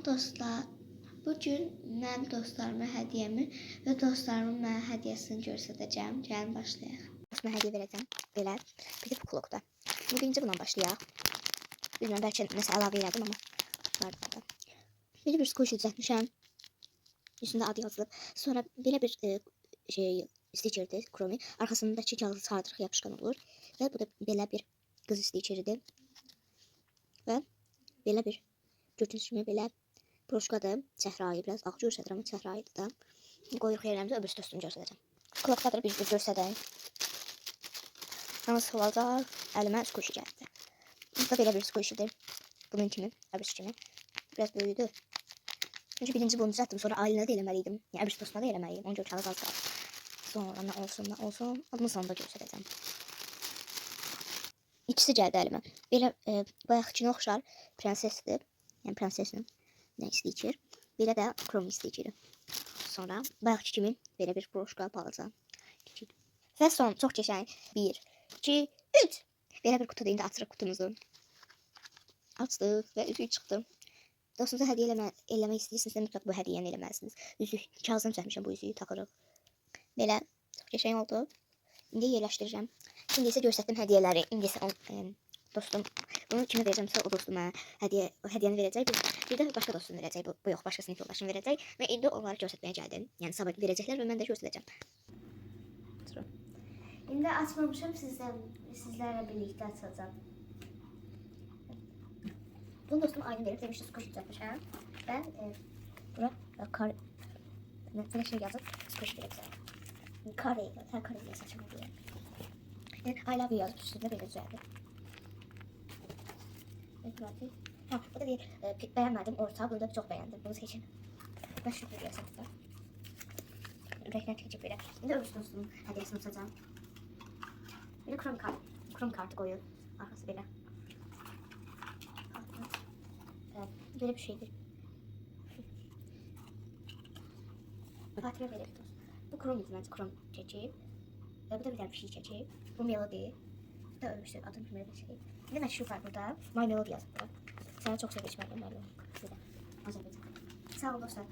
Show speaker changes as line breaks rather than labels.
Dostlar, bugün mən dostlarıma hədiyyəmi və dostlarımın mənə hədiyyəsini göstərəcəm. Gəlin başlayaq.
Mən hədiyyə verəcəm. Belə bir də buklokda. Birinci bundan başlayaq. Bilmirəm, bəlkə nəsə əlavə elədim, amma var burada. Belə bir squishy düzəltmişəm. Üstündə adı yazılıb. Sonra belə bir stikerdir, kromi. Arxasındakı kağızı sardırıq yapışqan olur. Və bu da belə bir qız stikeridir. Və belə bir gördüyünüz kimi belə broşkadır. Çəhrayı, biraz ağ görsədir, amma çəhrayıdır da. Qoyuq yerlərimizə öbür üstünü göstərəcəm. Kulaqdadır bir göstərək. Nasıl olacaq? Əlimə squishy gəldi. Bu da belə bir squishydir. Bunun kimi, öbür kimi. Biraz böyüdü. Çünki birinci bunu düzəltdim, sonra ailəyə də eləməliydim. Yəni öbür dostuna da eləməliydim. Onun görə kağız az qaldı. Sonra nə olsun, adını sonunda göstərəcəm. İkisi gəldi əlimə. Belə bayaqkına oxşar prensesdir. Yəni prensesin nə stiker. Belə də kromi stikeri. Sonra bayaqki kimi belə bir broşka balaca. Və son çox keçən 1, 2, 3. Belə bir qutuda indi açırıq qutumuzu. Açdıq və üzük çıxdı. Dostunuza hədiyyə eləmək istəyirsinizsə mütləq bu hədiyyəni eləməlisiniz. Üzük kağızdan düzəltmişəm, bu üzüyü taxırıq. Belə çox qəşəng oldu. İndi yerləşdirəcəm. İndi isə göstərdim hədiyyələri. İndi isə dostum bunu kimə verəcəmsə o dostum mənə hədiyyəni verəcək. Bir də başqa dostum verəcək. Bu yox, başqa sinif yoldaşım verəcək. Və indi onları göstərməyə gəldim. Yəni sabah verəcəklər və mən də göstərəcəm.
İndi açmamışam, sizlərlə birlikdə açacağım.
Bunu dostum aynı verib, demişdi squishy düzəltmişəm. Və bura kare nə şey yazıb, squishy verəcəm. Kare, hər kare ilə saçım oluyor. Yəni I love you yazıb üstündə belə düzəldi. Ha, bu da deyir, bəyənmədim, orta, bunu da çox bəyəndim, bunu seçin. Ben şükür yazdım. Ürəklər keçib belə. İndi öbür dostumun hədiyyəsini tutacağım. Belə krom kartı qoyub, arxası belə. Böyle bir şeydir. Fatıma verir dost. Bu krom izləməci, krom çəkib. Bu da bir tane bir şey çəkib. Bu melodi. Bu da ölmüşdür, adım kimi bir şey. Bir də məşhur var burada. My Melody yazıb burada. Səni çox sevəcəm, My Melody. Azərbaycan. Sağ ol dostlar.